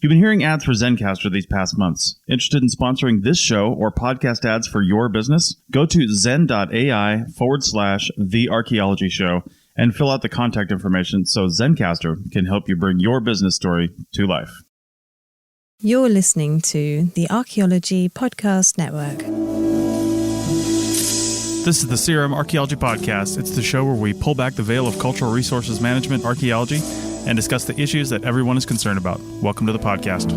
You've been hearing ads for Zencastr these past months. Interested in sponsoring this show or podcast ads for your business? Go to zen.ai/The Archaeology Show and fill out the contact information so Zencastr can help you bring your business story to life. You're listening to the Archaeology Podcast Network. This is the CRM Archaeology Podcast. It's the show where we pull back the veil of cultural resources management archaeology and discuss the issues that everyone is concerned about. Welcome to the podcast.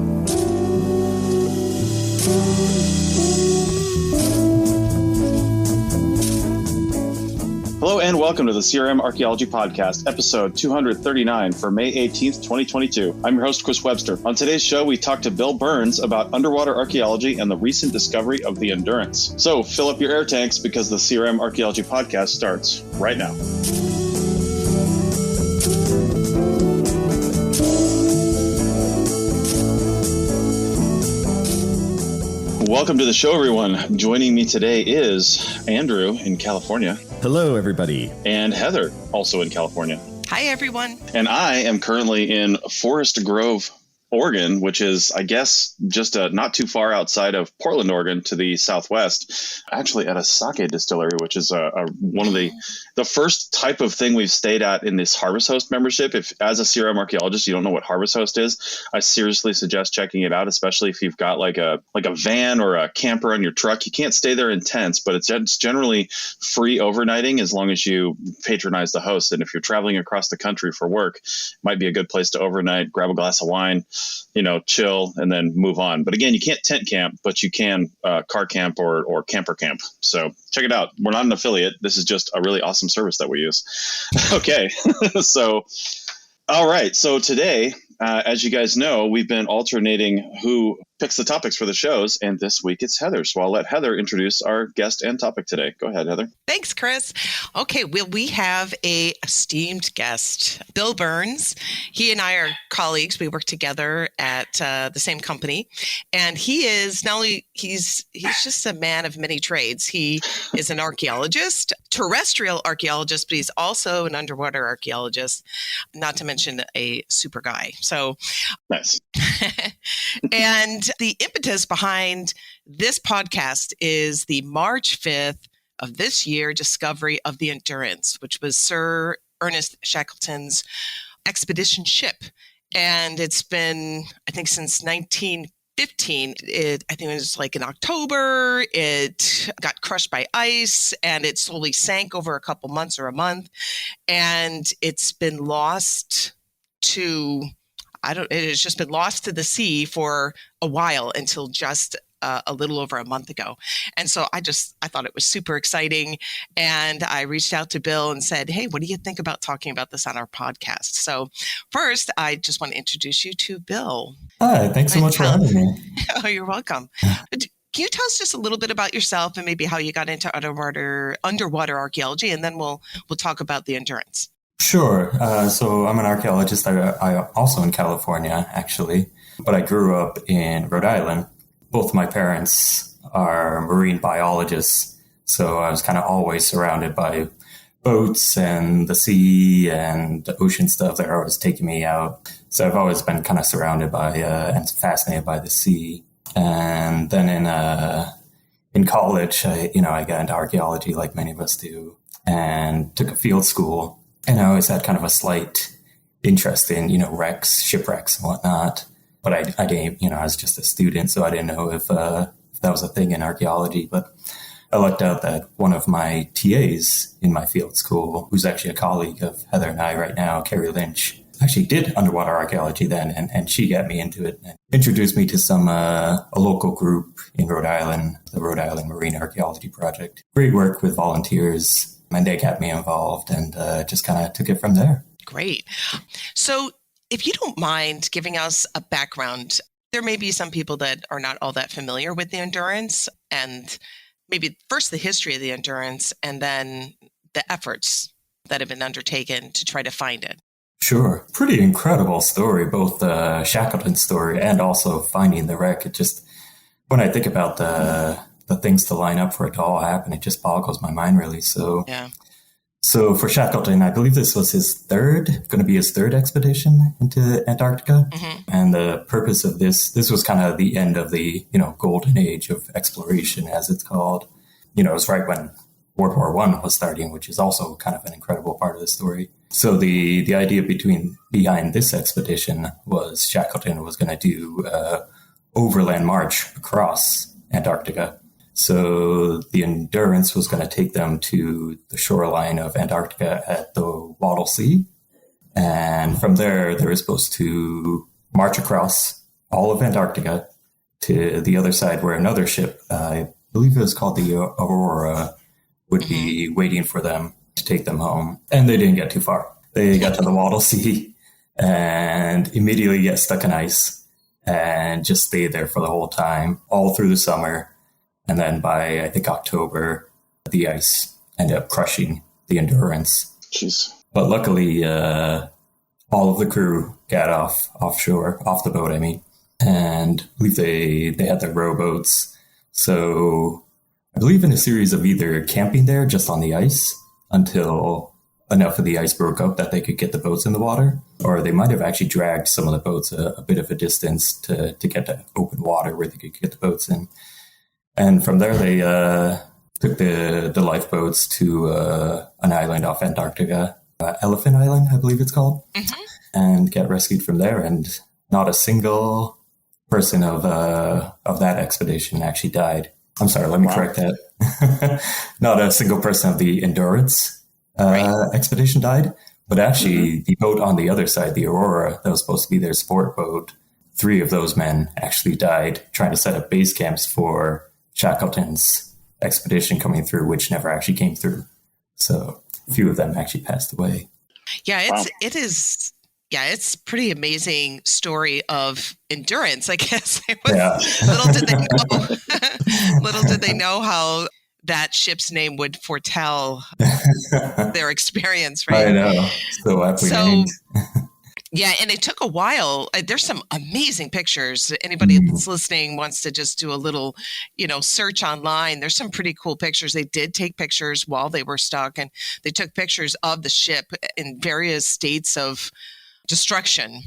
Hello and welcome to the CRM Archaeology Podcast, episode 239 for May 18th, 2022. I'm your host, Chris Webster. On today's show, we talk to Bill Burns about underwater archaeology and the recent discovery of the Endurance. So fill up your air tanks because the CRM Archaeology Podcast starts right now. Welcome to the show, everyone. Joining me today is Andrew in California. Hello, everybody. And Heather, also in California. Hi, everyone. And I am currently in Forest Grove, Oregon, which is, I guess, just not too far outside of Portland, Oregon, to the southwest, actually at a sake distillery, which is one of the first type of thing we've stayed at in this Harvest Host membership. If, as a CRM archaeologist, you don't know what Harvest Host is, I seriously suggest checking it out, especially if you've got like a van or a camper on your truck. You can't stay there in tents, but it's generally free overnighting as long as you patronize the host. And if you're traveling across the country for work, it might be a good place to overnight, grab a glass of wine, chill, and then move on. But again, you can't tent camp, but you can car camp or camper camp. So check it out. We're not an affiliate. This is just a really awesome service that we use. Okay. So, all right. So today, as you guys know, we've been alternating who picks the topics for the shows. And this week it's Heather. So I'll let Heather introduce our guest and topic today. Go ahead, Heather. Thanks, Chris. Okay, well, we have a esteemed guest, Bill Burns. He and I are colleagues. We work together at the same company. And he is not only, he's just a man of many trades. He is an archaeologist, terrestrial archaeologist, but he's also an underwater archaeologist, not to mention a super guy. So nice. And the impetus behind this podcast is the March 5th of this year discovery of the Endurance, which was Sir Ernest Shackleton's expedition ship. And it's been, I think, since 1915. I think it was like in October, it got crushed by ice and it slowly sank over a couple months or a month. And it's been lost to... it has just been lost to the sea for a while until just a little over a month ago. And so I thought it was super exciting. And I reached out to Bill and said, hey, what do you think about talking about this on our podcast? So first, I just want to introduce you to Bill. Hi, thanks so much for having me. Oh, you're welcome. Can you tell us just a little bit about yourself and maybe how you got into underwater archaeology? And then we'll talk about the Endurance. Sure. So I'm an archaeologist. I also in California, actually, but I grew up in Rhode Island. Both my parents are marine biologists, so I was kind of always surrounded by boats and the sea and the ocean stuff. They're always taking me out. So I've always been kind of surrounded by and fascinated by the sea. And then in college, I got into archaeology like many of us do and took a field school. And I always had kind of a slight interest in, wrecks, shipwrecks and whatnot. But I didn't, I was just a student, so I didn't know if that was a thing in archaeology. But I lucked out that one of my TAs in my field school, who's actually a colleague of Heather and I right now, Carrie Lynch, actually did underwater archaeology then. And she got me into it and introduced me to a local group in Rhode Island, the Rhode Island Marine Archaeology Project. Great work with volunteers. And they got me involved and just kind of took it from there. Great. So if you don't mind giving us a background, there may be some people that are not all that familiar with the Endurance, and maybe first the history of the Endurance and then the efforts that have been undertaken to try to find it. Sure. Pretty incredible story, both the Shackleton story and also finding the wreck. It just, when I think about the things to line up for it to all happen, it just boggles my mind, really. So, yeah. So for Shackleton, I believe this was going to be his third expedition into Antarctica. And the purpose of this was kind of the end of the, golden age of exploration, as it's called. It was right when World War I was starting, which is also kind of an incredible part of the story. So the idea behind this expedition was Shackleton was going to do an overland march across Antarctica. So the Endurance was going to take them to the shoreline of Antarctica at the Weddell Sea. And from there, they were supposed to march across all of Antarctica to the other side where another ship, I believe it was called the Aurora, would be waiting for them to take them home. And they didn't get too far. They got to the Weddell Sea and immediately get stuck in ice and just stayed there for the whole time, all through the summer. And then by, I think, October, the ice ended up crushing the Endurance. Jeez. But luckily, all of the crew got off the boat, and I believe they had their rowboats. So I believe in a series of either camping there just on the ice until enough of the ice broke up that they could get the boats in the water, or they might have actually dragged some of the boats a bit of a distance to get to open water where they could get the boats in. And from there, they took the lifeboats to an island off Antarctica, Elephant Island, I believe it's called, and get rescued from there. And not a single person of that expedition actually died. I'm sorry, let me correct that. Not a single person of the Endurance expedition died, but actually the boat on the other side, the Aurora, that was supposed to be their sport boat, 3 of those men actually died trying to set up base camps for Shackleton's expedition coming through, which never actually came through. So a few of them actually passed away. Yeah, it's pretty amazing story of endurance, I guess. Little did they know how that ship's name would foretell their experience, right? I know. So aptly named. Yeah, and it took a while. There's some amazing pictures. Anybody that's listening wants to just do a little, search online. There's some pretty cool pictures. They did take pictures while they were stuck, and they took pictures of the ship in various states of destruction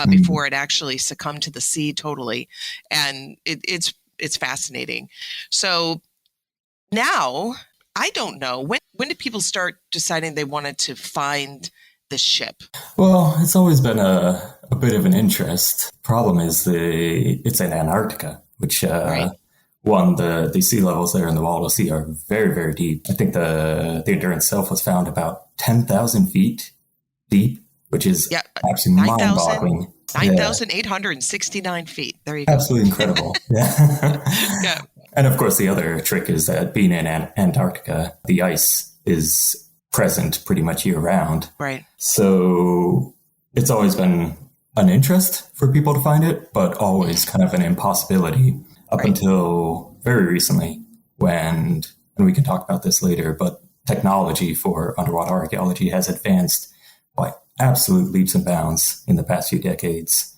before it actually succumbed to the sea totally. And it's fascinating. So now, I don't know, when did people start deciding they wanted to find the ship? Well, it's always been a bit of an interest. Problem is it's in Antarctica, which the sea levels there in the Weddell Sea are very, very deep. I think the Endurance itself was found about 10,000 feet deep, which is absolutely mind-boggling. 9,869 feet. There you go. Absolutely incredible. Yeah. And of course, the other trick is that being in Antarctica, the ice is present pretty much year round. Right. So it's always been an interest for people to find it, but always kind of an impossibility up until very recently and we can talk about this later, but technology for underwater archaeology has advanced by absolute leaps and bounds in the past few decades.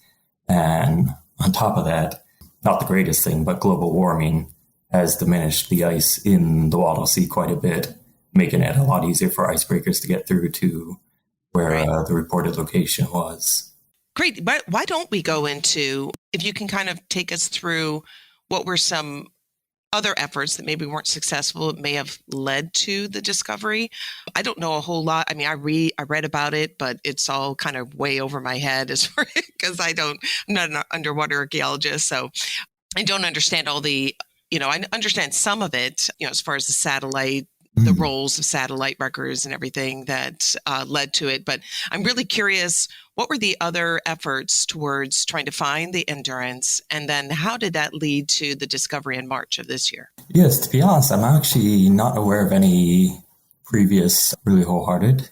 And on top of that, not the greatest thing, but global warming has diminished the ice in the Weddell Sea quite a bit, making it a lot easier for icebreakers to get through to where the reported location was. Great. But why don't we go into, if you can kind of take us through what were some other efforts that maybe weren't successful, it may have led to the discovery. I don't know a whole lot. I mean, I read about it, but it's all kind of way over my head because I'm not an underwater archaeologist. So I don't understand all the, I understand some of it, as far as the satellite, the roles of satellite records and everything that led to it. But I'm really curious, what were the other efforts towards trying to find the Endurance? And then how did that lead to the discovery in March of this year? Yes, to be honest, I'm actually not aware of any previous really wholehearted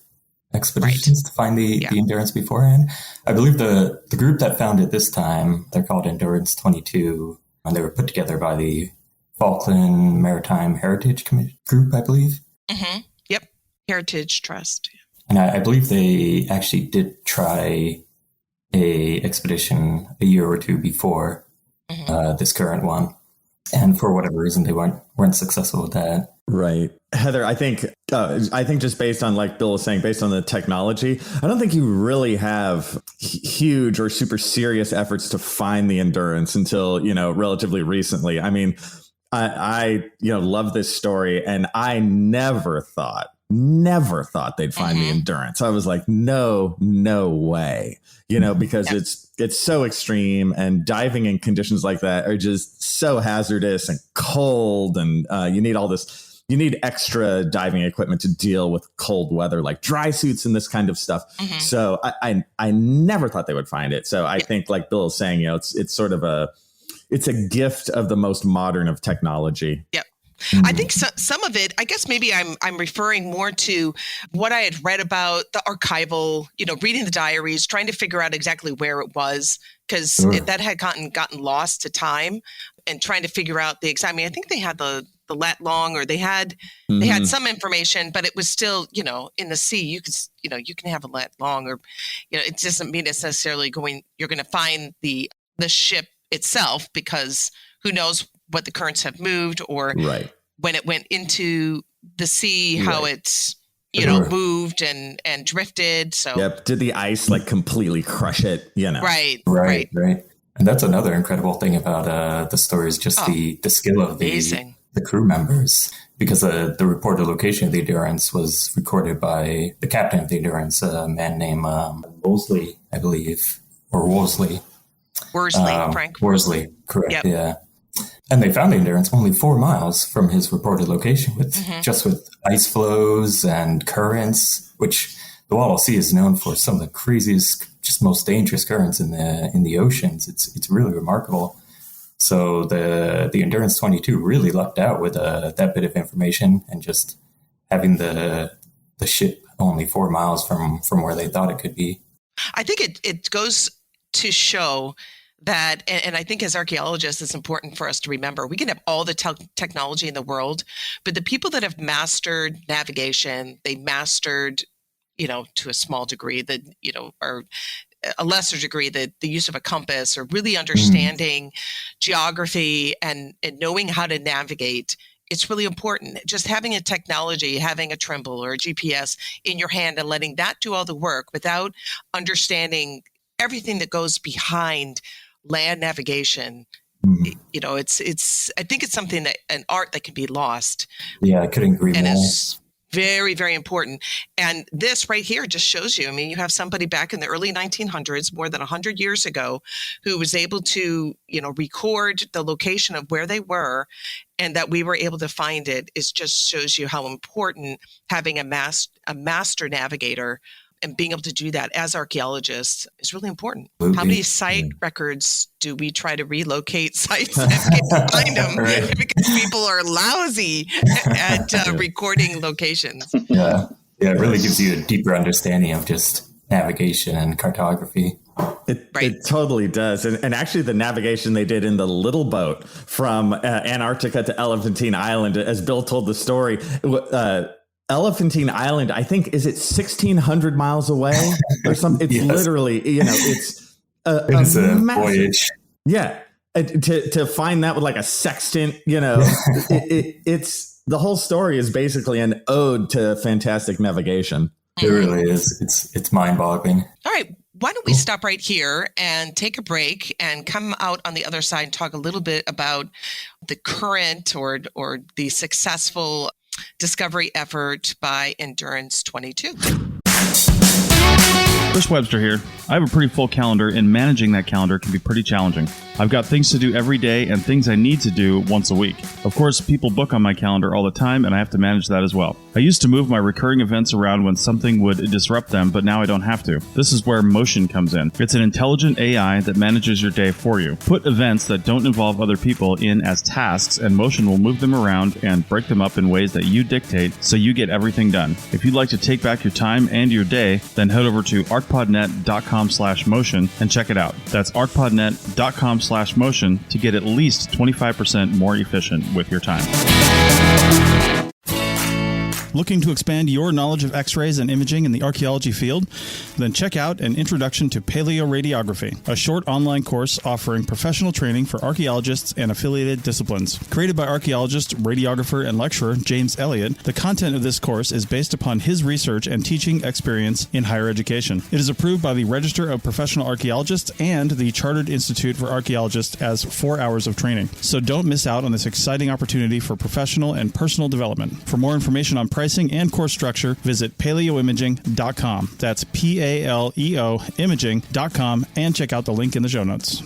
expeditions to find the Endurance beforehand. I believe the group that found it this time, they're called Endurance 22, and they were put together by the Falkland Maritime Heritage Group, I believe. Mm-hmm. Yep. Heritage Trust. And I believe they actually did try a expedition a year or two before this current one. And for whatever reason, they weren't successful with that. Right. Heather, I think just based on, like Bill was saying, based on the technology, I don't think you really have huge or super serious efforts to find the endurance until, relatively recently. I mean, I love this story, and I never thought they'd find the endurance. I was like, no way, because it's so extreme, and diving in conditions like that are just so hazardous and cold, and you need extra diving equipment to deal with cold weather, like dry suits and this kind of stuff. So I never thought they would find it. So I think, like Bill is saying, it's sort of it's a gift of the most modern of technology. Yep. I think some of it, I guess maybe I'm referring more to what I had read about the archival, reading the diaries, trying to figure out exactly where it was, because that had gotten lost to time, and trying to figure out the exact. I mean, I think they had the lat long, or they had some information, but it was still, in the sea. You can have a lat long, or it doesn't mean it's necessarily you're going to find the ship itself, because who knows what the currents have moved, or when it went into the sea, how it's moved and drifted. So did the ice like completely crush it? Right. And that's another incredible thing about the story, is just the skill of the crew members, because the reported location of the Endurance was recorded by the captain of the Endurance, a man named Wolseley, I believe, or Wolseley. Frank Worsley, correct. Yep. Yeah. And they found the Endurance only 4 miles from his reported location, with ice flows and currents, which the Weddell Sea is known for some of the craziest, just most dangerous currents in the oceans. It's really remarkable. So the Endurance 22 really lucked out with that bit of information, and just having the ship only 4 miles from where they thought it could be. I think it goes to show that, and I think as archaeologists, it's important for us to remember, we can have all the technology in the world, but the people that have mastered navigation, they mastered, to a small degree, or a lesser degree, the use of a compass, or really understanding geography and knowing how to navigate. It's really important. Just having a technology, having a Trimble or a GPS in your hand, and letting that do all the work without understanding everything that goes behind land navigation. It's I think it's something that an art that can be lost. Yeah, I couldn't agree more. And it's very, very important. And this right here just shows you, I mean, you have somebody back in the early 1900s, more than 100 years ago, who was able to, record the location of where they were, and that we were able to find it. It just shows you how important having a master navigator and being able to do that as archaeologists is really important. Absolutely. How many site records do we try to relocate sites and can't find them because people are lousy at recording locations? Yeah, it really gives you a deeper understanding of just navigation and cartography. It totally does. And actually the navigation they did in the little boat from Antarctica to Elephantine Island, as Bill told the story, Elephantine Island, I think, is it 1,600 miles away or something? It's literally, it's a massive voyage. Yeah. To find that with like a sextant, it's the whole story is basically an ode to fantastic navigation. It really is. It's mind-boggling. All right. Why don't we stop right here and take a break and come out on the other side and talk a little bit about the current or the successful discovery effort by Endurance 22. Chris Webster here. I have a pretty full calendar, and managing that calendar can be pretty challenging. I've got things to do every day and things I need to do once a week. Of course, people book on my calendar all the time, and I have to manage that as well. I used to move my recurring events around when something would disrupt them, but now I don't have to. This is where Motion comes in. It's an intelligent AI that manages your day for you. Put events that don't involve other people in as tasks, and Motion will move them around and break them up in ways that you dictate so you get everything done. If you'd like to take back your time and your day, then head over to arcpodnet.com/motion and check it out. That's arcpodnet.com/motion to get at least 25% more efficient with your time. Looking to expand your knowledge of X-rays and imaging in the archaeology field? Then check out An Introduction to Paleoradiography, a short online course offering professional training for archaeologists and affiliated disciplines. Created by archaeologist, radiographer, and lecturer James Elliott, the content of this course is based upon his research and teaching experience in higher education. It is approved by the Register of Professional Archaeologists and the Chartered Institute for Archaeologists as 4 hours of training. So don't miss out on this exciting opportunity for professional and personal development. For more information on pricing and course structure, visit paleoimaging.com. That's PALEO imaging.com, and check out the link in the show notes.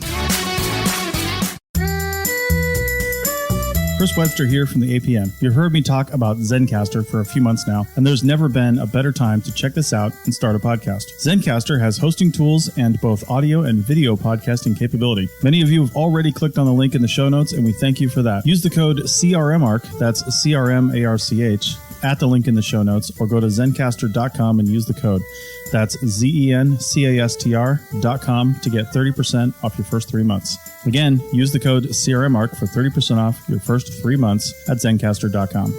Chris Webster here from the APM. You've heard me talk about Zencastr for a few months now, and there's never been a better time to check this out and start a podcast. Zencastr has hosting tools and both audio and video podcasting capability. Many of you have already clicked on the link in the show notes, and we thank you for that. Use the code CRMARC, that's CRMARCH, at the link in the show notes, or go to zencastr.com and use the code. That's zencastr.com to get 30% off your first 3 months. Again, use the code CRMARC for 30% off your first 3 months at zencastr.com.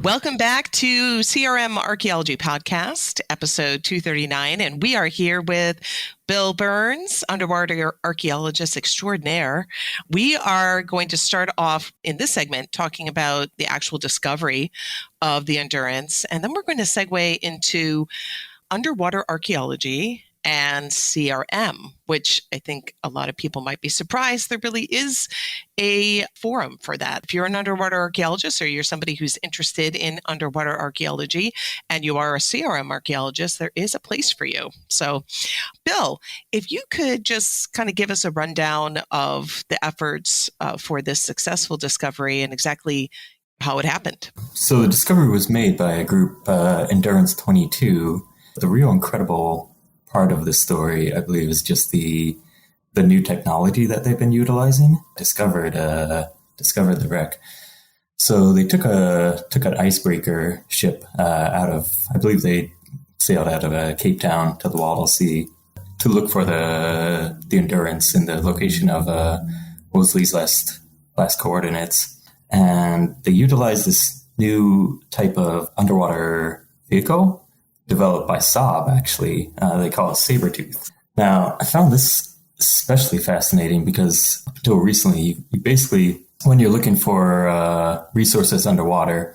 Welcome back to CRM Archaeology Podcast, episode 239, and we are here with Bill Burns, underwater archaeologist extraordinaire. We are going to start off in this segment talking about the actual discovery of the Endurance, and then we're going to segue into underwater archaeology and CRM, which I think a lot of people might be surprised there really is a forum for that. If you're an underwater archaeologist or you're somebody who's interested in underwater archaeology and you are a CRM archaeologist, there is a place for you. So, Bill, if you could just kind of give us a rundown of the efforts for this successful discovery and exactly how it happened. So the discovery was made by a group, Endurance 22. The real incredible part of this story, I believe, is just the new technology that they've been utilizing. Discovered the wreck. So they took an icebreaker ship out of, I believe they sailed out of Cape Town to the Weddell Sea to look for the Endurance in the location of Moseley's last coordinates, and they utilized this new type of underwater vehicle developed by Saab, actually. They call it Sabertooth. Now, I found this especially fascinating because up until recently, you basically, when you're looking for resources underwater,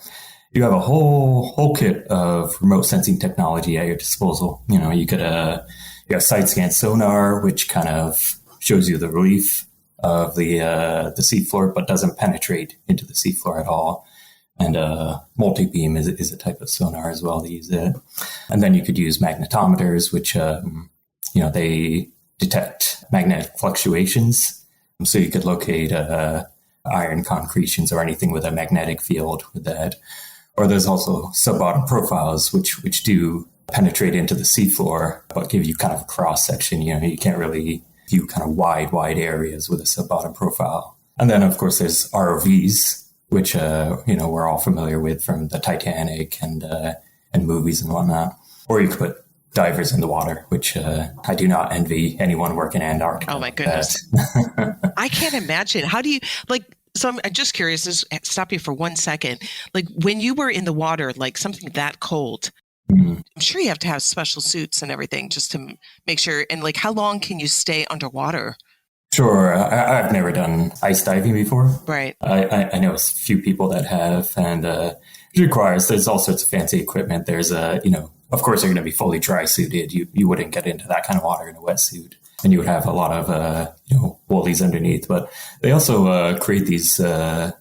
you have a whole kit of remote sensing technology at your disposal. You know, you have side scan sonar, which kind of shows you the relief of the seafloor, but doesn't penetrate into the seafloor at all. And multi-beam is a type of sonar as well to use it. And then you could use magnetometers, which, they detect magnetic fluctuations. So you could locate iron concretions or anything with a magnetic field with that. Or there's also sub-bottom profiles, which do penetrate into the seafloor, but give you kind of a cross-section. You know, you can't really view kind of wide areas with a sub-bottom profile. And then, of course, there's ROVs, which, we're all familiar with from the Titanic and movies and whatnot. Or you could put divers in the water, which I do not envy anyone working in Antarctic. Oh, my goodness. I can't imagine. How do you, so I'm just curious, just stop you for 1 second. Like, when you were in the water, like something that cold, I'm sure you have to have special suits and everything just to make sure. And like, how long can you stay underwater? Sure. I've never done ice diving before. Right. I know a few people that have, and it requires, there's all sorts of fancy equipment. There's of course you're going to be fully dry suited. You wouldn't get into that kind of water in a wetsuit, and you would have a lot of, woolies underneath, but they also create these kind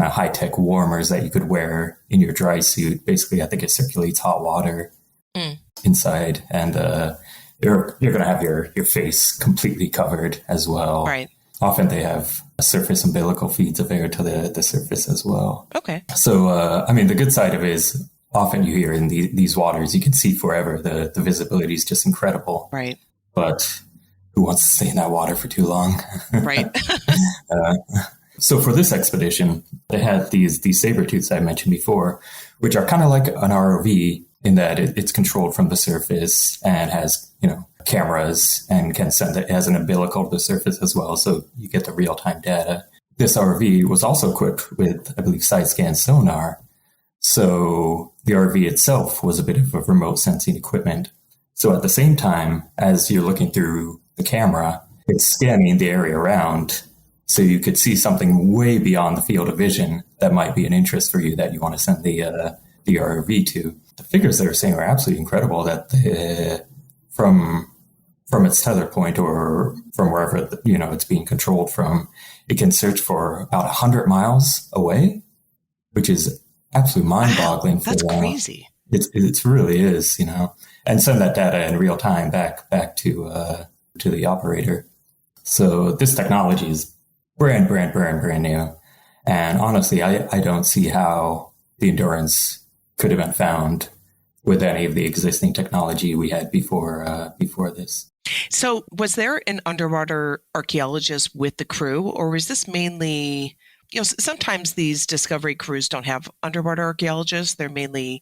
of high tech warmers that you could wear in your dry suit. Basically, I think it circulates hot water inside, and you're going to have your face completely covered as well. Right. Often they have surface umbilical feeds of air to the surface as well. Okay. So, the good side of it is often you hear in these waters, you can see forever. The visibility is just incredible. Right. But who wants to stay in that water for too long? Right. So for this expedition, they had these Sabertooths I mentioned before, which are kind of like an ROV in that it's controlled from the surface and has, cameras and can send it. It has an umbilical to the surface as well. So you get the real-time data. this RV was also equipped with, I believe, side scan sonar. So the RV itself was a bit of a remote sensing equipment. So at the same time as you're looking through the camera, it's scanning the area around, so you could see something way beyond the field of vision that might be an interest for you that you want to send the RV to. The figures they're saying are absolutely incredible. That from its tether point or from wherever it's being controlled from, it can search for about 100 miles away, which is absolutely mind-boggling. Wow, that's crazy. It really is, and send that data in real time back to the operator. So this technology is brand new. And honestly, I don't see how the Endurance could have been found with any of the existing technology we had before this. So was there an underwater archaeologist with the crew, or was this mainly, sometimes these discovery crews don't have underwater archaeologists. They're mainly,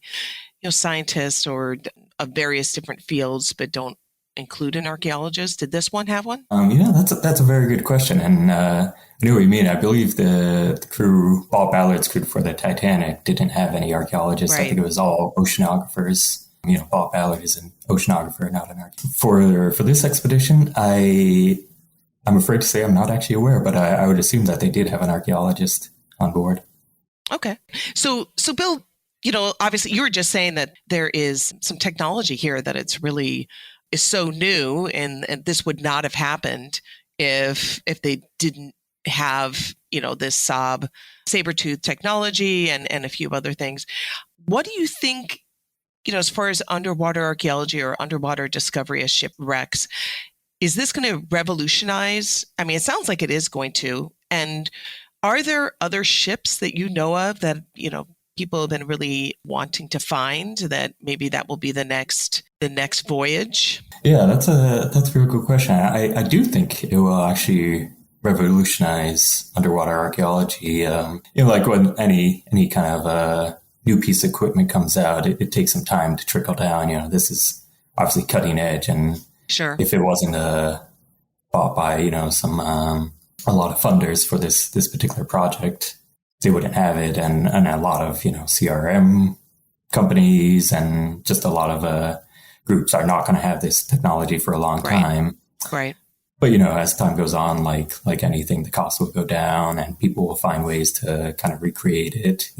scientists or of various different fields, but don't include an archaeologist. Did this one have one? That's a very good question. And I know what you mean. I believe the crew, Bob Ballard's crew for the Titanic, didn't have any archaeologists. Right. I think it was all oceanographers. Bob Ballard is an oceanographer, not an archaeologist. For this expedition, I'm afraid to say I'm not actually aware, but I would assume that they did have an archaeologist on board. Okay. So Bill, obviously you were just saying that there is some technology here that it's really is so new, and this would not have happened if they didn't have, this saber-tooth technology and a few other things. What do you think, as far as underwater archaeology or underwater discovery of shipwrecks, is this going to revolutionize? I mean, it sounds like it is going to. And are there other ships that you know of that, people have been really wanting to find that maybe that will be the next voyage? Yeah, that's a real good question. I do think it will actually revolutionize underwater archaeology. Like when any kind of a new piece of equipment comes out, it takes some time to trickle down. This is obviously cutting edge, and sure, if it wasn't bought by a lot of funders for this particular project, they wouldn't have it, and a lot of CRM companies and just a lot of groups are not going to have this technology for a long time. Right. But as time goes on, like anything, the cost will go down, and people will find ways to kind of recreate it.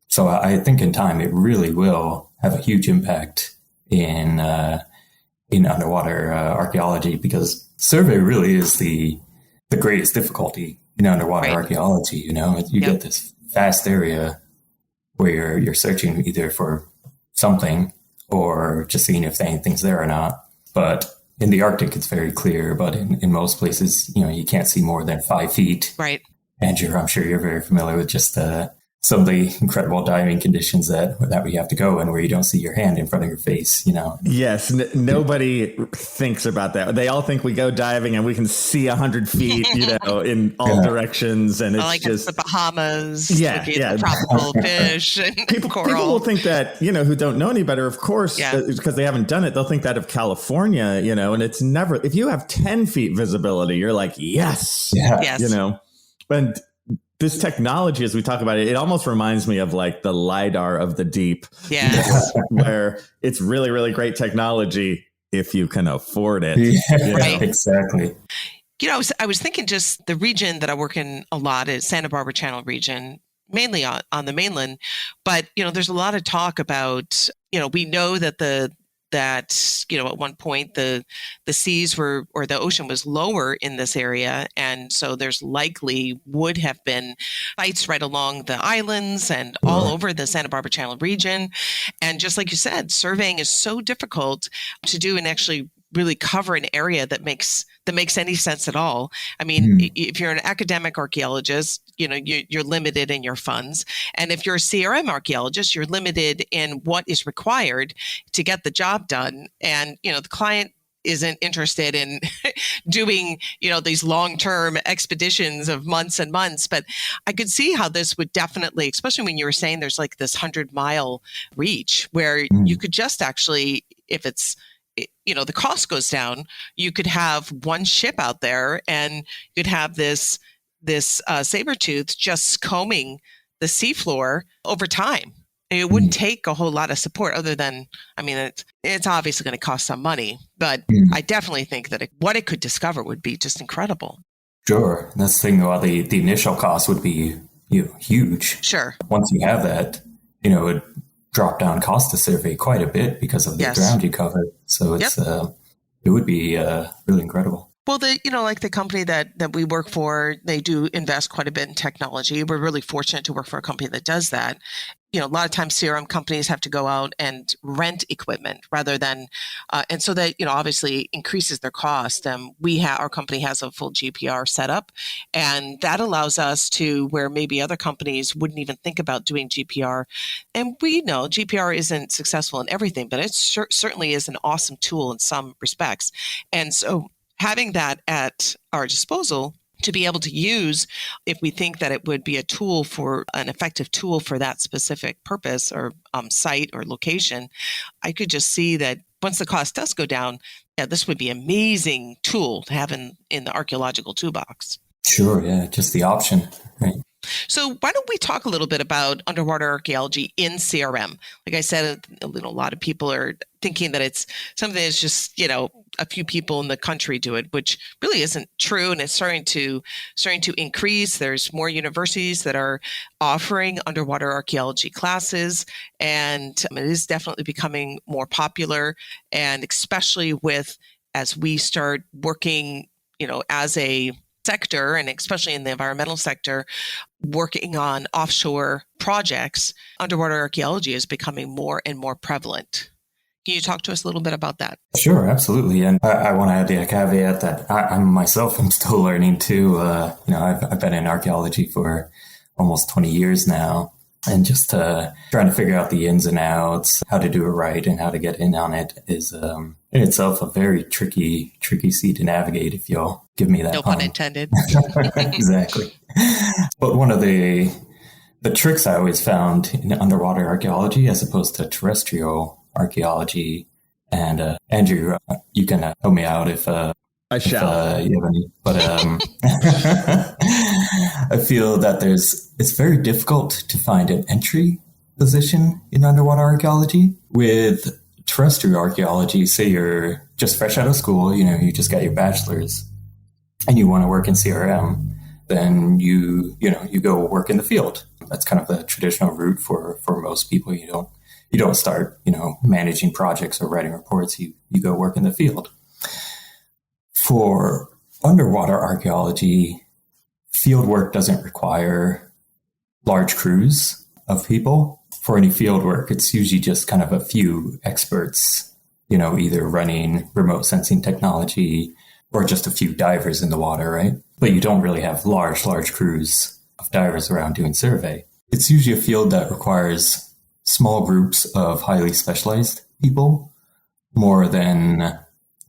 So I think in time it really will have a huge impact in underwater archaeology, because survey really is the greatest difficulty in underwater archaeology. You get this vast area where you're searching either for something or just seeing if anything's there or not. But in the Arctic, it's very clear. But in most places, you can't see more than 5 feet. Right. Andrew, I'm sure you're very familiar with just some of the incredible diving conditions that we have to go in, where you don't see your hand in front of your face, Yes. Nobody thinks about that. They all think we go diving and we can see 100 feet, in all directions. And it's just the Bahamas. Yeah. Tropical fish and coral. People will think that, who don't know any better, of course, because they haven't done it. They'll think that of California, and it's never, if you have 10 feet visibility, you're like, yes. And this technology, as we talk about it, it almost reminds me of like the LiDAR of the deep. Yes. Where it's really, really great technology if you can afford it. Right. Exactly. I was thinking just the region that I work in a lot is Santa Barbara Channel region, mainly on the mainland. But, there's a lot of talk about, we know that at one point the seas were, or the ocean was lower in this area. And so there's likely would have been sites right along the islands and all over the Santa Barbara Channel region. And just like you said, surveying is so difficult to do and actually really cover an area that makes any sense at all. I mean, if you're an academic archaeologist, you're limited in your funds. And if you're a CRM archaeologist, you're limited in what is required to get the job done. And, the client isn't interested in doing, these long-term expeditions of months and months. But I could see how this would definitely, especially when you were saying there's like this 100-mile reach where you could just actually, if it's, the cost goes down, you could have one ship out there and you'd have this this saber-tooth just combing the seafloor over time. It wouldn't take a whole lot of support other than, I mean, it's obviously going to cost some money, but I definitely think that what it could discover would be just incredible. Sure. That's the thing. Well, the initial cost would be huge. Sure. Once you have that, it would drop down cost to survey quite a bit because of the ground you cover. So it's it would be really incredible. Well, like the company that we work for, they do invest quite a bit in technology. We're really fortunate to work for a company that does that. A lot of times CRM companies have to go out and rent equipment rather than, and so that, obviously increases their cost. Our company has a full GPR setup, and that allows us to, where maybe other companies wouldn't even think about doing GPR. And we know GPR isn't successful in everything, but it certainly is an awesome tool in some respects. And so having that at our disposal to be able to use if we think that it would be an effective tool for that specific purpose or site or location, I could just see that once the cost does go down, this would be an amazing tool to have in the archaeological toolbox. Sure, yeah, just the option, right? So why don't we talk a little bit about underwater archaeology in CRM? Like I said, a lot of people are thinking that it's something that's just, a few people in the country do it, which really isn't true. And it's starting to increase. There's more universities that are offering underwater archaeology classes, and it is definitely becoming more popular. And especially as we start working, as a sector, and especially in the environmental sector, working on offshore projects, underwater archaeology is becoming more and more prevalent. Can you talk to us a little bit about that? Sure, absolutely. And I want to add the caveat that I myself am still learning too. I've been in archaeology for almost 20 years now, and just trying to figure out the ins and outs, how to do it right and how to get in on it is in itself a very tricky sea to navigate, if you'll give me that. No pun intended. Exactly. But one of the tricks I always found in underwater archaeology as opposed to terrestrial archaeology, and Andrew, you can help me out if you have any. But I feel that it's very difficult to find an entry position in underwater archaeology. With terrestrial archaeology, say you're just fresh out of school, you just got your bachelor's, and you want to work in CRM, then you go work in the field. That's kind of the traditional route for most people. You don't start, managing projects or writing reports. You go work in the field. For underwater archaeology, field work doesn't require large crews of people. For any field work, it's usually just kind of a few experts, either running remote sensing technology or just a few divers in the water, right? But you don't really have large crews of divers around doing survey. It's usually a field that requires small groups of highly specialized people more than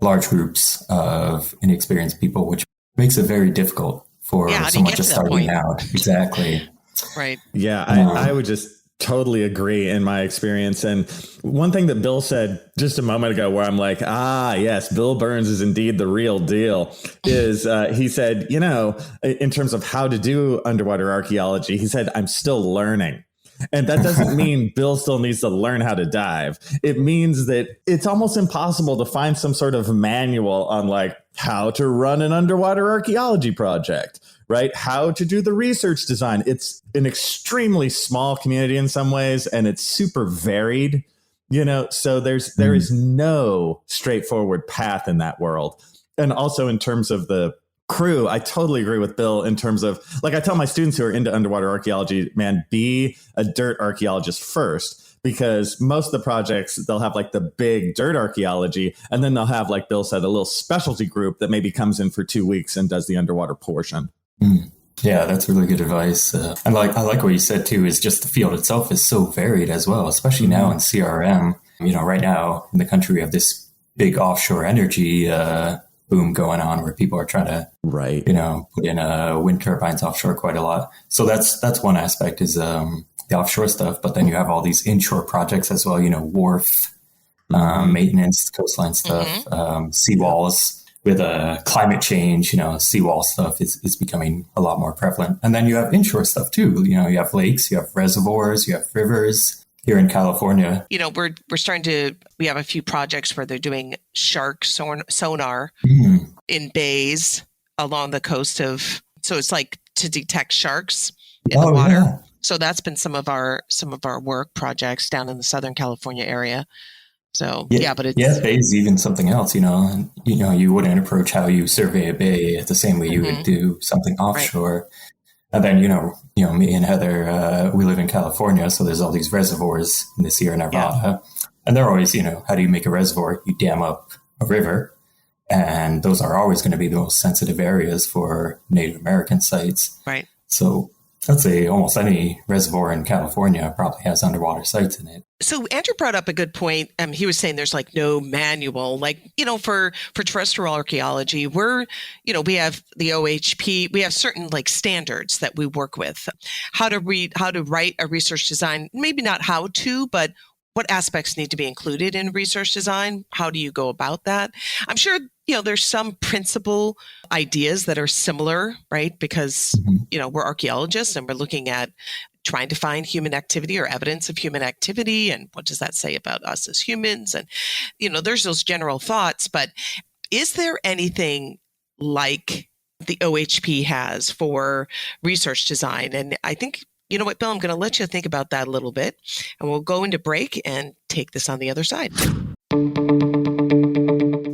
large groups of inexperienced people, which makes it very difficult for someone just starting out. Exactly. Right. Yeah, I would just totally agree in my experience. And one thing that Bill said just a moment ago where I'm like, yes, Bill Burns is indeed the real deal, is he said, in terms of how to do underwater archaeology, he said, I'm still learning. And that doesn't mean Bill still needs to learn how to dive. It means that it's almost impossible to find some sort of manual on how to run an underwater archaeology project, right? How to do the research design. It's an extremely small community in some ways, and it's super varied, so there is no straightforward path in that world. And also in terms of the crew, I totally agree with Bill in terms of, I tell my students who are into underwater archaeology, man, be a dirt archaeologist first, because most of the projects, they'll have the big dirt archaeology, and then they'll have, like Bill said, a little specialty group that maybe comes in for 2 weeks and does the underwater portion. Yeah, that's really good advice. And I like what you said too, is just the field itself is so varied as well, especially now in CRM. Right now in the country, we have this big offshore energy boom going on where people are trying to, put in wind turbines offshore quite a lot. So that's one aspect is the offshore stuff. But then you have all these inshore projects as well, wharf maintenance, coastline stuff, seawalls, with climate change, seawall stuff is becoming a lot more prevalent. And then you have inshore stuff too. You have lakes, you have reservoirs, you have rivers. Here in California, we're starting to. We have a few projects where they're doing shark sonar in bays along the coast of. So it's like to detect sharks in the water. Yeah. So that's been some of our work projects down in the Southern California area. So but it's bays even something else. You wouldn't approach how you survey a bay the same way you would do something offshore. Right. And then, me and Heather, we live in California, so there's all these reservoirs in the Sierra Nevada. Yeah. And they're always, how do you make a reservoir? You dam up a river. And those are always going to be the most sensitive areas for Native American sites. Right. So I'd say almost any reservoir in California probably has underwater sites in it. So Andrew brought up a good point. He was saying there's like no manual, for terrestrial archaeology, we have the OHP, we have certain like standards that we work with. How to write a research design, maybe not how to, but what aspects need to be included in research design? How do you go about that? I'm sure, there's some principal ideas that are similar, right? Because, we're archaeologists and we're looking at trying to find human activity or evidence of human activity. And what does that say about us as humans? And, there's those general thoughts, but is there anything like the OHP has for research design? And I think, you know what, Bill, I'm going to let you think about that a little bit, and we'll go into break and take this on the other side.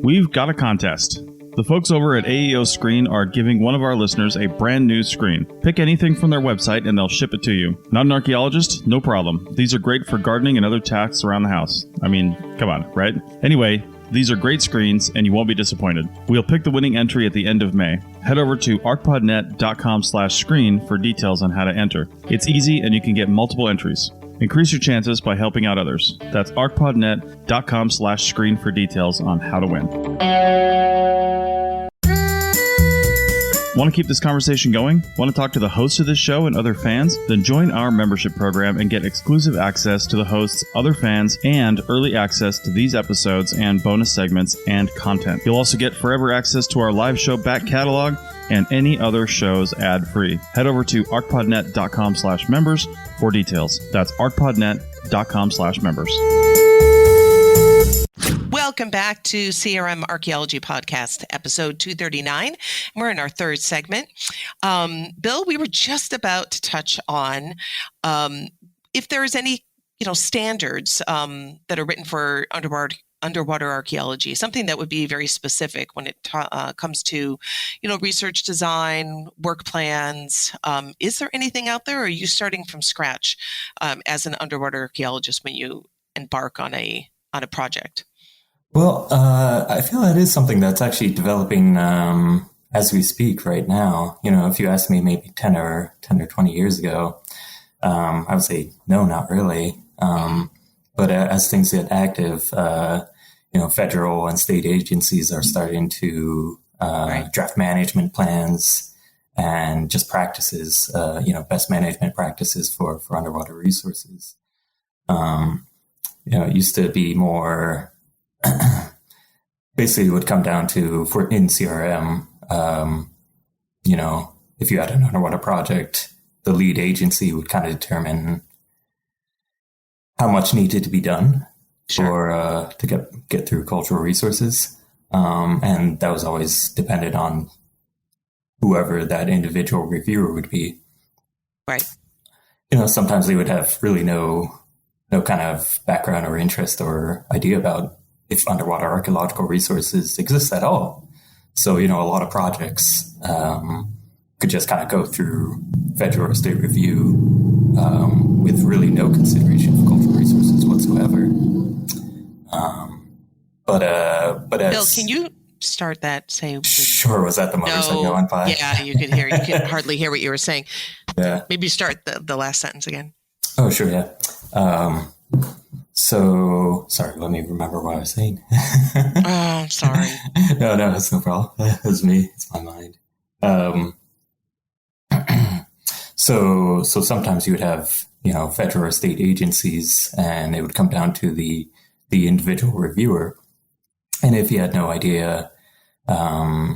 We've got a contest. The folks over at AEO Screen are giving one of our listeners a brand new screen. Pick anything from their website and they'll ship it to you. Not an archaeologist? No problem. These are great for gardening and other tasks around the house. I mean, come on, right? Anyway, these are great screens and you won't be disappointed. We'll pick the winning entry at the end of May. Head over to arcpodnet.com/screen for details on how to enter. It's easy and you can get multiple entries. Increase your chances by helping out others. That's arcpodnet.com/screen for details on how to win. Want to keep this conversation going? Want to talk to the host of this show and other fans? Then join our membership program and get exclusive access to the hosts, other fans, and early access to these episodes and bonus segments and content. You'll also get forever access to our live show back catalog and any other shows ad-free. Head over to arcpodnet.com/members for details. That's arcpodnet.com/members. Welcome back to CRM Archaeology Podcast, episode 239. We're in our third segment. Bill, we were just about to touch on if there's any, standards that are written for underwater archaeology, something that would be very specific when it comes to, research design, work plans. Is there anything out there, or are you starting from scratch as an underwater archaeologist when you embark on a project? Well, I feel that is something that's actually developing as we speak right now. If you asked me maybe 10 or 20 years ago, I would say, no, not really. But as things get active, federal and state agencies are starting to draft management plans and just practices, best management practices for underwater resources. It used to be more... basically it would come down to, in CRM, if you had an underwater project, the lead agency would kind of determine how much needed to be done to get through cultural resources. And that was always dependent on whoever that individual reviewer would be. Right. Sometimes they would have really no kind of background or interest or idea about if underwater archaeological resources exist at all. So, a lot of projects could just kind of go through federal or state review with really no consideration for cultural resources whatsoever. But Bill, can you start that? Sure. Was that the motorcycle going by? Yeah, you could hear. You could hardly hear what you were saying. Yeah. Maybe start the last sentence again. Oh, sure. Yeah. So, sorry, let me remember what I was saying. Oh, sorry. No, it's no problem. It's me. It's my mind. So sometimes you would have, federal or state agencies, and it would come down to the individual reviewer. And if he had no idea underwater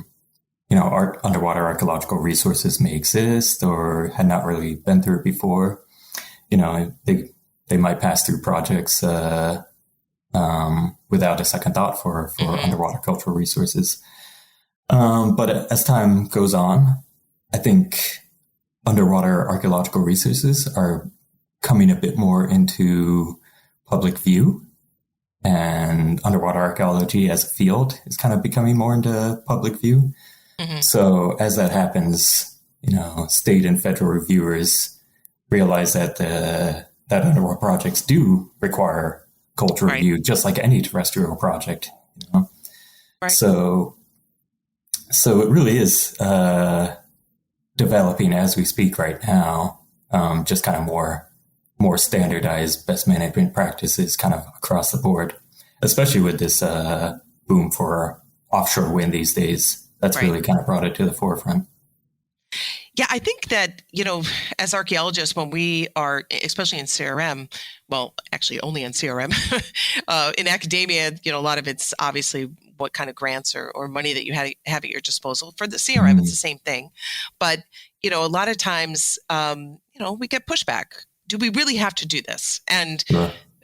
archaeological resources may exist or had not really been through it before. They might pass through projects without a second thought for underwater cultural resources. But as time goes on, I think underwater archaeological resources are coming a bit more into public view, and underwater archaeology as a field is kind of becoming more into public view. Mm-hmm. So as that happens, state and federal reviewers realize that that underwater projects do require cultural review, just like any terrestrial project. Right. So it really is developing as we speak right now, just kind of more standardized best management practices kind of across the board, especially with this boom for offshore wind these days. That's really kind of brought it to the forefront. Yeah, I think that, as archaeologists, when we are, especially in CRM, well, actually only in CRM, in academia, a lot of it's obviously what kind of grants or money that you have at your disposal. For the CRM, it's the same thing. But, a lot of times, we get pushback. Do we really have to do this? And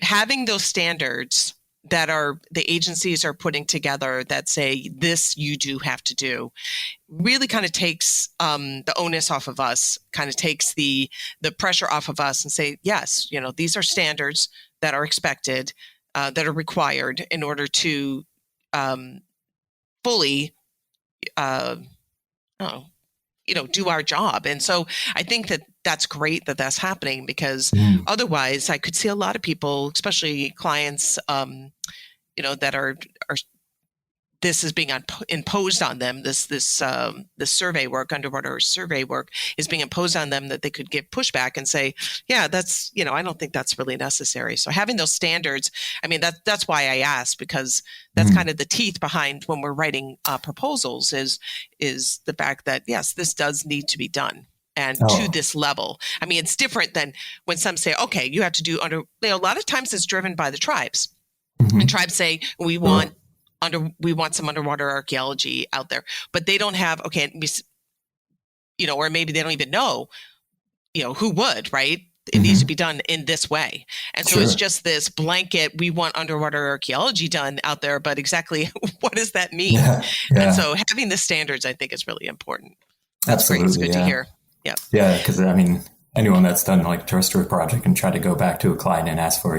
having those standards that the agencies are putting together that say this you do have to do really kind of takes the onus off of us, kind of takes the pressure off of us and say, yes, these are standards that are expected, that are required in order to fully do our job. And so I think that that's great that that's happening, because otherwise I could see a lot of people, especially clients, that are this is being imposed on them. This survey work, underwater survey work, is being imposed on them, that they could give pushback and say, yeah, that's, I don't think that's really necessary. So having those standards, I mean, that's why I asked, because that's kind of the teeth behind when we're writing proposals is the fact that, yes, this does need to be done. And to this level. I mean, it's different than when some say, okay, you have to do a lot of times it's driven by the tribes. Mm-hmm. And tribes say, we want some underwater archaeology out there, but they don't have, or maybe they don't even know, who would, right? It needs to be done in this way. And so it's just this blanket, we want underwater archaeology done out there, but exactly what does that mean? Yeah. And so having the standards, I think, is really important. That's Absolutely, great. It's good to hear. Yeah. Yeah. Because anyone that's done like a terrestrial project and tried to go back to a client and ask for,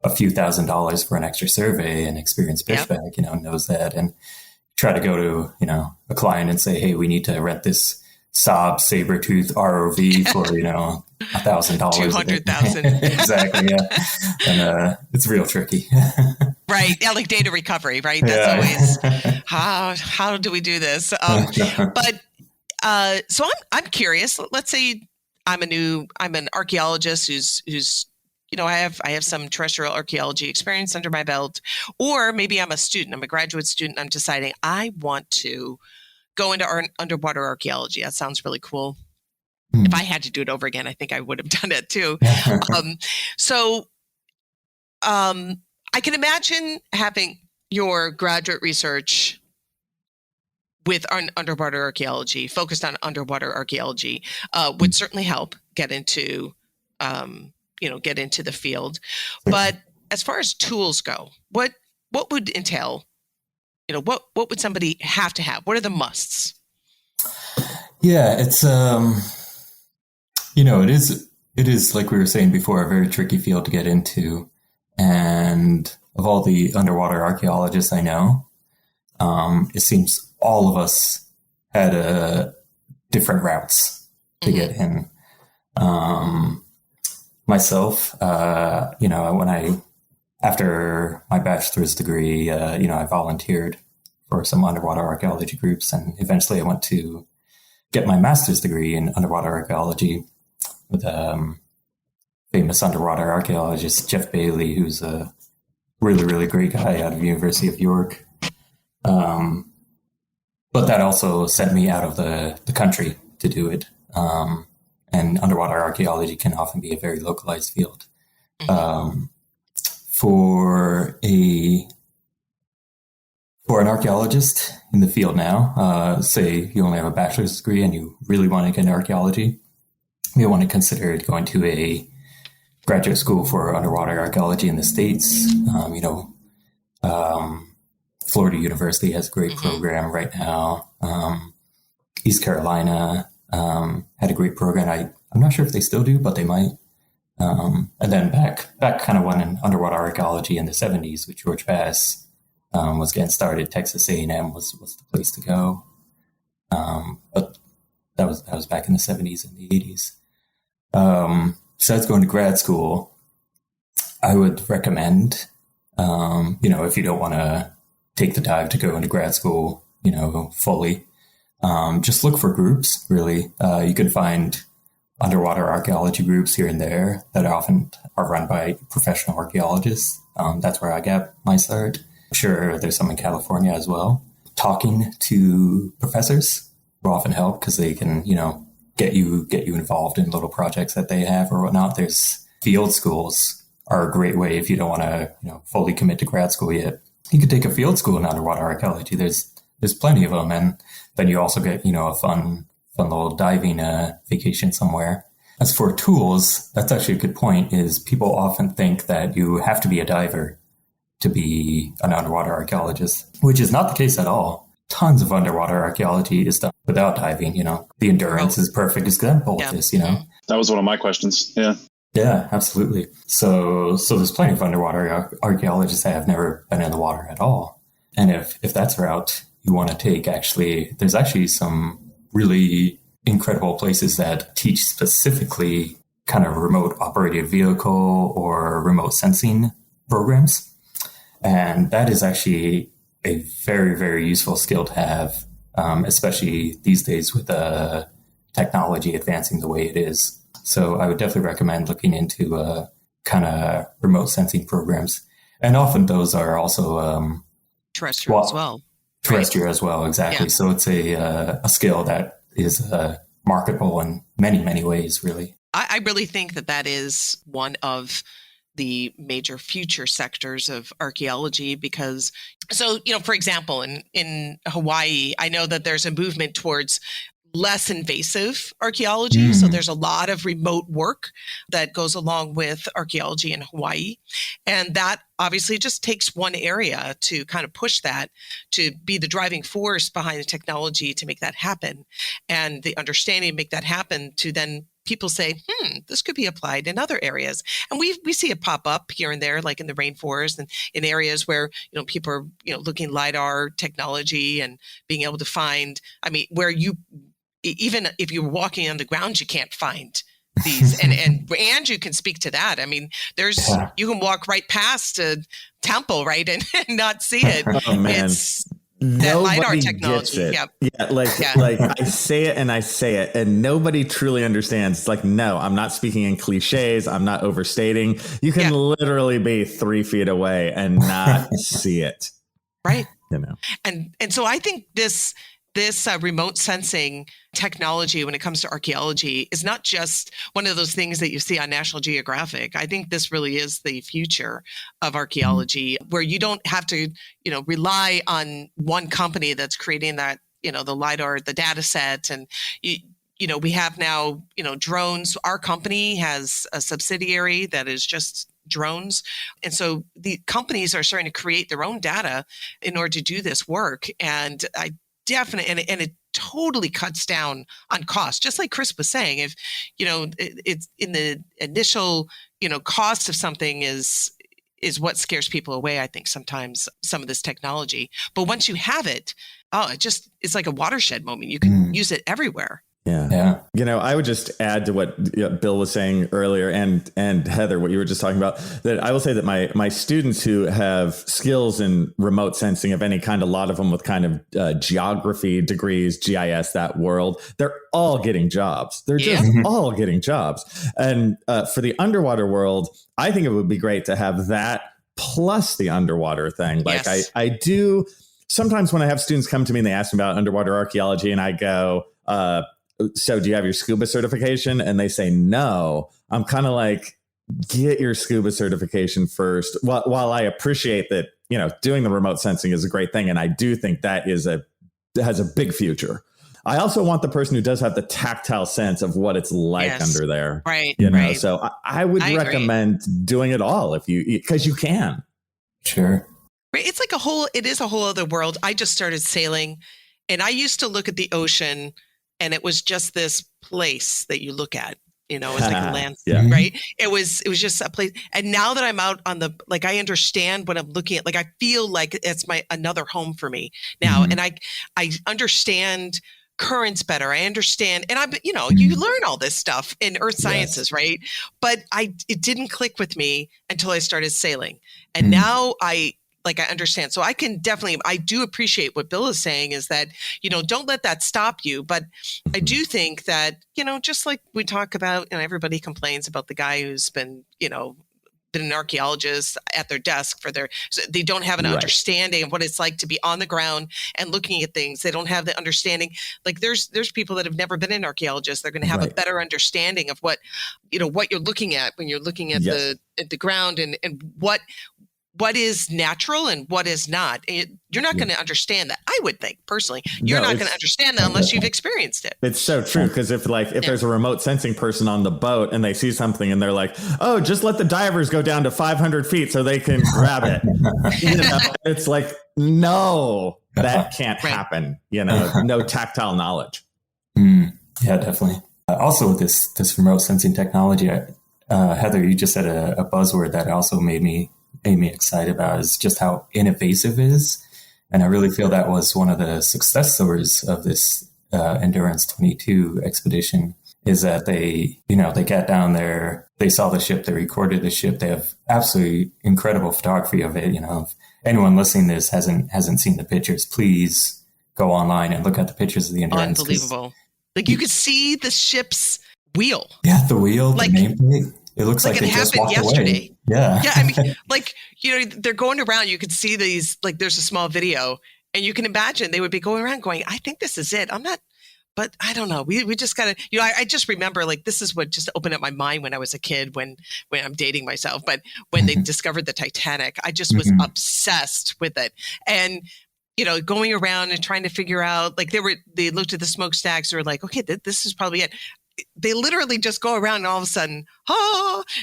a few $1,000s for an extra survey and experience pushback, knows that, and try to go to, a client and say, hey, we need to rent this Saab Sabertooth ROV for, $1,000. 200,000. Exactly. Yeah. And it's real tricky. Right. Yeah. Like data recovery, right? That's always how do we do this? But so I'm curious. Let's say I'm an archaeologist who's I have some terrestrial archaeology experience under my belt, or maybe I'm a student. I'm a graduate student. I'm deciding I want to go into underwater archaeology. That sounds really cool. If I had to do it over again, I think I would have done it too. I can imagine having your graduate research with underwater archaeology, focused on underwater archaeology, would certainly help get into the field. But as far as tools go, what would entail? What would somebody have to have? What are the musts? Yeah, it's it is like we were saying before, a very tricky field to get into. And of all the underwater archaeologists I know, it seems all of us had different routes to get in. Myself, after my bachelor's degree, I volunteered for some underwater archaeology groups, and eventually I went to get my master's degree in underwater archaeology with famous underwater archaeologist Jeff Bailey, who's a really, really great guy out of the University of York. But that also sent me out of the country to do it. And underwater archaeology can often be a very localized field. For For an archaeologist in the field now, say you only have a bachelor's degree and you really want to get into archaeology, you want to consider going to a graduate school for underwater archaeology in the States. Florida University has a great program right now. East Carolina had a great program. I'm not sure if they still do, but they might. And then back kind of when in underwater archaeology in the 70s with George Bass was getting started, Texas A&M was the place to go. But that was back in the 70s and the 80s. Besides going to grad school, I would recommend, if you don't want to take the dive to go into grad school, fully, just look for groups, really. You can find underwater archaeology groups here and there that often are run by professional archaeologists. That's where I got my start. I'm sure there's some in California as well. Talking to professors will often help because they can, get you involved in little projects that they have or whatnot. There's field schools are a great way if you don't want to, fully commit to grad school yet. You could take a field school in underwater archaeology. There's plenty of them, and then you also get, a fun little diving vacation somewhere. As for tools, that's actually a good point, is people often think that you have to be a diver to be an underwater archaeologist, which is not the case at all. Tons of underwater archaeology is done without diving, The endurance is a perfect example of this, That was one of my questions. Yeah. Yeah, absolutely. So there's plenty of underwater archaeologists that have never been in the water at all. And if that's a route you want to take, there's actually some really incredible places that teach specifically kind of remote operated vehicle or remote sensing programs. And that is actually a very, very useful skill to have, especially these days with technology advancing the way it is. So I would definitely recommend looking into kind of remote sensing programs. And often those are also terrestrial as well. Terrestrial as well, exactly. Yeah. So it's a skill that is marketable in many, many ways, really. I really think that is one of the major future sectors of archaeology because, for example, in Hawaii, I know that there's a movement towards less invasive archaeology. So there's a lot of remote work that goes along with archaeology in Hawaii. And that obviously just takes one area to kind of push that, to be the driving force behind the technology to make that happen. And the understanding to make that happen to then people say, this could be applied in other areas. And we see it pop up here and there, like in the rainforest and in areas where, people are, looking LiDAR technology and being able to find, where even if you're walking on the ground, you can't find these. And Andrew can speak to that. You can walk right past a temple, right, and not see it. Oh, man. It's that LiDAR technology. Gets it. Like I say it and nobody truly understands. It's like, no, I'm not speaking in cliches. I'm not overstating. You can literally be 3 feet away and not see it. Right. And so I think this remote sensing technology when it comes to archaeology is not just one of those things that you see on National Geographic. I think this really is the future of archaeology, where you don't have to, rely on one company that's creating that, the LiDAR, the data set. And, we have now, drones. Our company has a subsidiary that is just drones. And so the companies are starting to create their own data in order to do this work. And definitely, and it totally cuts down on cost. Just like Chris was saying, if it's in the initial cost of something is what scares people away. I think sometimes some of this technology, but once you have it, it's like a watershed moment. You can use it everywhere. Yeah. I would just add to what Bill was saying earlier and Heather, what you were just talking about, that I will say that my students who have skills in remote sensing of any kind, a lot of them with kind of geography degrees, GIS, that world, they're all getting jobs. They're just all getting jobs. And for the underwater world, I think it would be great to have that plus the underwater thing. Like I do sometimes when I have students come to me and they ask me about underwater archaeology and I go, so do you have your SCUBA certification? And they say no. I'm kind of like, get your SCUBA certification first. While I appreciate that doing the remote sensing is a great thing. And I do think that has a big future. I also want the person who does have the tactile sense of what it's like under there. Right. So I would recommend doing it all because you can. Sure. Right. It's like it is a whole other world. I just started sailing and I used to look at the ocean and it was just this place that you look at, it was like a landscape, right? It was just a place. And now that I'm out on I understand what I'm looking at, I feel like it's another home for me now. And I understand currents better. I understand. And you learn all this stuff in earth sciences, right? But it didn't click with me until I started sailing. And now I understand. So I do appreciate what Bill is saying is that, don't let that stop you. But I do think that, just like we talk about, and everybody complains about the guy who's been an archaeologist at their desk they don't have an understanding of what it's like to be on the ground and looking at things. They don't have the understanding. There's people that have never been an archaeologist. They're going to have a better understanding of what you're looking at when you're looking at the ground and what is natural and what is not. You're not going to understand that. I would think personally, you're not going to understand that unless you've experienced it. It's so true. Because if there's a remote sensing person on the boat and they see something and they're like, oh, just let the divers go down to 500 feet so they can grab it. It's like, no, that can't happen. No tactile knowledge. Yeah, definitely. Also with this remote sensing technology, Heather, you just said a buzzword that also made me excited about is just how innovative it is. And I really feel that was one of the success stories of this Endurance 22 expedition is that they got down there, they saw the ship, they recorded the ship. They have absolutely incredible photography of it. If anyone listening to this hasn't seen the pictures, please go online and look at the pictures of the Endurance. Unbelievable. You could see the ship's wheel. Yeah, the wheel, the nameplate. It looks like it just happened yesterday. Away. Yeah. Yeah. I mean, they're going around. You could see these, there's a small video and you can imagine they would be going around going, I think this is it. I'm not, but I don't know. We just got to, I just remember this is what just opened up my mind when I was a kid, when I'm dating myself, but when they discovered the Titanic, I just was obsessed with it. And, going around and trying to figure out, they looked at the smokestacks. They were like, okay, this is probably it. They literally just go around and all of a sudden,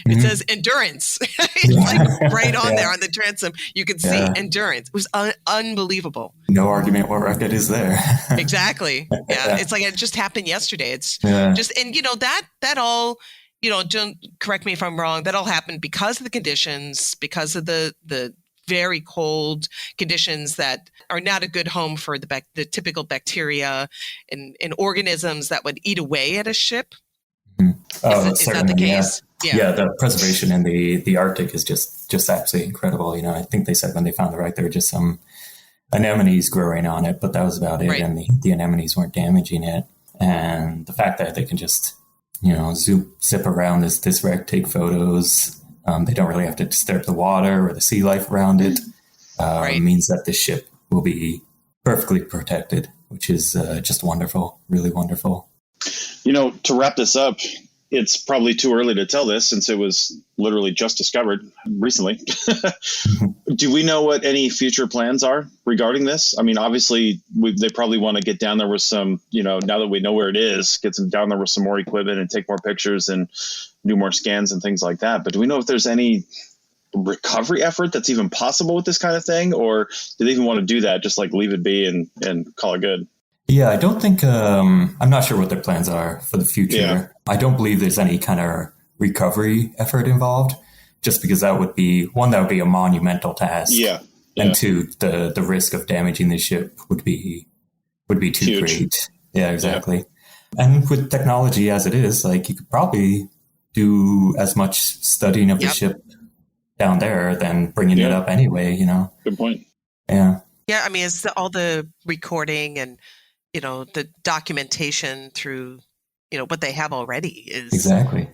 it says endurance. It's right on there on the transom. You can see endurance. It was unbelielievable. No argument what record is there. Exactly. Yeah. It's like it just happened yesterday. It's just, and that all, don't correct me if I'm wrong. That all happened because of the conditions, because of the very cold conditions that are not a good home for the typical bacteria and organisms that would eat away at a ship. Is that the case? Yeah, the preservation in the Arctic is just absolutely incredible. I think they said when they found the wreck, there were just some anemones growing on it, but that was about it. Right. And the anemones weren't damaging it. And the fact that they can just, zip around this wreck, take photos. They don't really have to disturb the water or the sea life around it. Means that the ship will be perfectly protected, which is just wonderful, really wonderful. To wrap this up, it's probably too early to tell this since it was literally just discovered recently. Do we know what any future plans are regarding this? I mean, obviously, they probably want to get down there with some, now that we know where it is, get some down there with some more equipment and take more pictures and do more scans and things like that. But do we know if there's any recovery effort that's even possible with this kind of thing? Or do they even want to do that, just leave it be and call it good? Yeah, I don't think, I'm not sure what their plans are for the future. Yeah. I don't believe there's any kind of recovery effort involved, just because that would be a monumental task. Yeah. And two, the risk of damaging the ship would be too huge. Great. Yeah, exactly. Yeah. And with technology as it is, you could probably do as much studying of the ship down there than bringing it up anyway, Good point. Yeah. Yeah, I mean, it's all the recording and, the documentation through, what they have already is exactly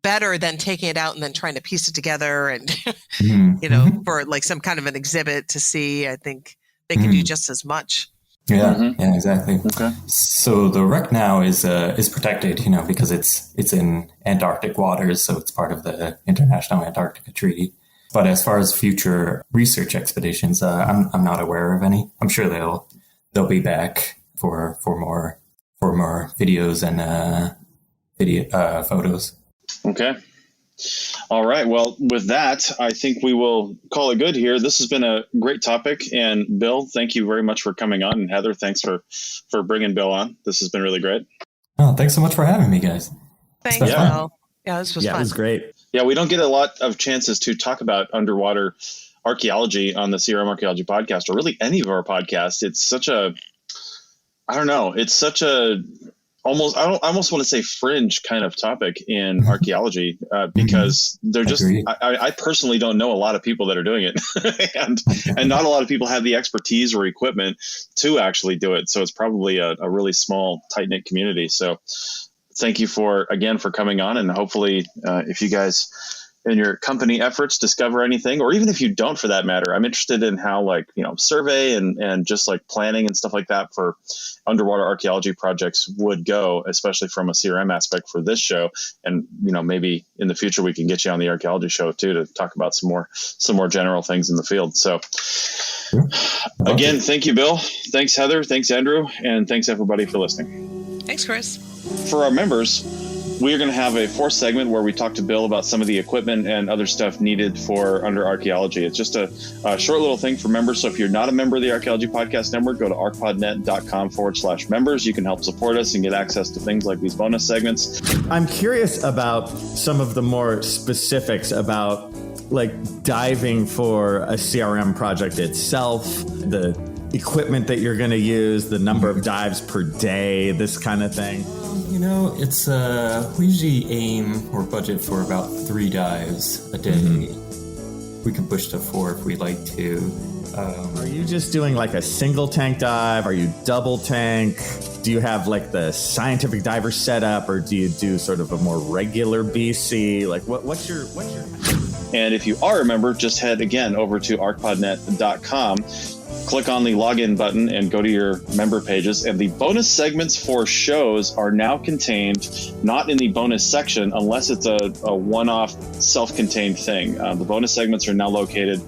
better than taking it out and then trying to piece it together and, for some kind of an exhibit to see. I think they can do just as much. Yeah, yeah, exactly. Okay. So the wreck now is protected, because it's in Antarctic waters, so it's part of the International Antarctica Treaty. But as far as future research expeditions, I'm not aware of any. I'm sure they'll be back for more videos and photos. Okay. All right. Well, with that, I think we will call it good here. This has been a great topic. And Bill, thank you very much for coming on. And Heather, thanks for bringing Bill on. This has been really great. Oh, thanks so much for having me, guys. Thanks, Bill. Yeah, this was fun. It was great. Yeah, we don't get a lot of chances to talk about underwater archaeology on the CRM Archaeology podcast, or really any of our podcasts. It's such a, I don't know, it's such a almost, I almost want to say fringe kind of topic in archaeology because they're just, I personally don't know a lot of people that are doing it and not a lot of people have the expertise or equipment to actually do it. So it's probably a really small, tight-knit community. So thank you for coming on, and hopefully if you guys in your company efforts discover anything, or even if you don't, for that matter, I'm interested in how survey and just like planning and stuff like that for underwater archaeology projects would go, especially from a CRM aspect for this show. And, maybe in the future we can get you on the archaeology show too, to talk about some more general things in the field. So again, thank you, Bill. Thanks, Heather. Thanks, Andrew. And thanks everybody for listening. Thanks, Chris. For our members, we are going to have a fourth segment where we talk to Bill about some of the equipment and other stuff needed for under archaeology. It's just a short little thing for members. So if you're not a member of the Archaeology Podcast Network, go to archpodnet.com/members. You can help support us and get access to things like these bonus segments. I'm curious about some of the more specifics about diving for a CRM project itself, the equipment that you're going to use, the number of dives per day, this kind of thing. It's we usually aim or budget for about 3 dives a day. We can push to 4 if we'd like to. Are you just doing a single tank dive? Are you double tank? Do you have the scientific diver setup, or do you do sort of a more regular BC? What's your? And if you are a member, just head again over to archpodnet.com. Click on the login button and go to your member pages. And the bonus segments for shows are now contained not in the bonus section unless it's a one-off self-contained thing. The bonus segments are now located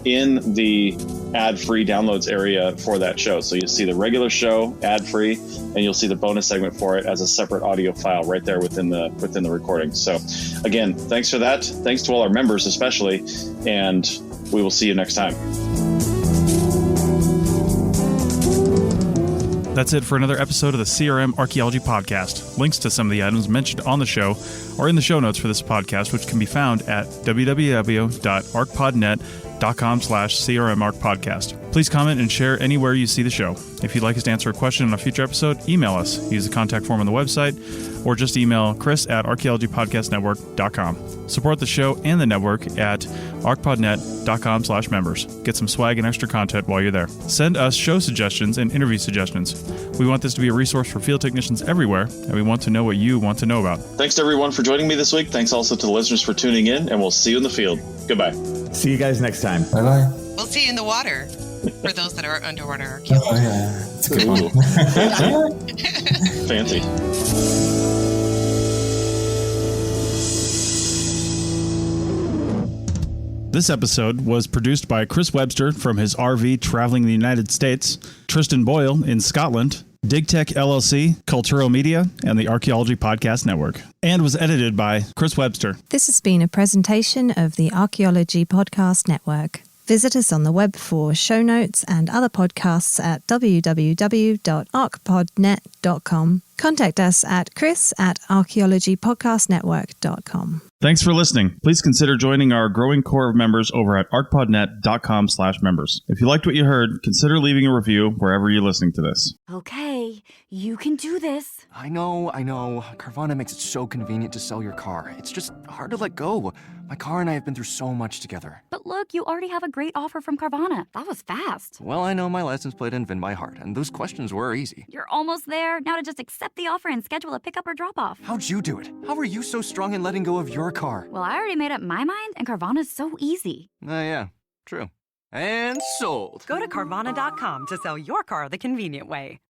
in the ad-free downloads area for that show. So you'll see the regular show ad-free, and you'll see the bonus segment for it as a separate audio file right there within the recording. So again, thanks for that. Thanks to all our members especially, and we will see you next time. That's it for another episode of the CRM Archaeology Podcast. Links to some of the items mentioned on the show are in the show notes for this podcast, which can be found at www.archpodnet.com/CRMArchPodcast. Please comment and share anywhere you see the show. If you'd like us to answer a question on a future episode, email us. Use the contact form on the website, or just email chris@archaeologypodcastnetwork.com. Support the show and the network at archpodnet.com/members. Get some swag and extra content while you're there. Send us show suggestions and interview suggestions. We want this to be a resource for field technicians everywhere, and we want to know what you want to know about. Thanks to everyone for joining me this week. Thanks also to the listeners for tuning in, and we'll see you in the field. Goodbye. See you guys next time. Bye-bye. We'll see you in the water for those that are underwater archaeologists. Oh, yeah. That's a good one. Fancy. This episode was produced by Chris Webster from his RV traveling the United States, Tristan Boyle in Scotland, DigTech LLC, Cultural Media, and the Archaeology Podcast Network, and was edited by Chris Webster. This has been a presentation of the Archaeology Podcast Network. Visit us on the web for show notes and other podcasts at www.archpodnet.com. Contact us at chris@archaeologypodcastnetwork.com. Thanks for listening. Please consider joining our growing core of members over at archpodnet.com/members. If you liked what you heard, consider leaving a review wherever you're listening to this. Okay, you can do this. I know. Carvana makes it so convenient to sell your car. It's just hard to let go. My car and I have been through so much together. But look, you already have a great offer from Carvana. That was fast. Well, I know my license plate and VIN by heart, and those questions were easy. You're almost there. Now to just accept the offer and schedule a pickup or drop-off. How'd you do it? How are you so strong in letting go of your car? Well, I already made up my mind, and Carvana's so easy. Yeah, true. And sold. Go to Carvana.com to sell your car the convenient way.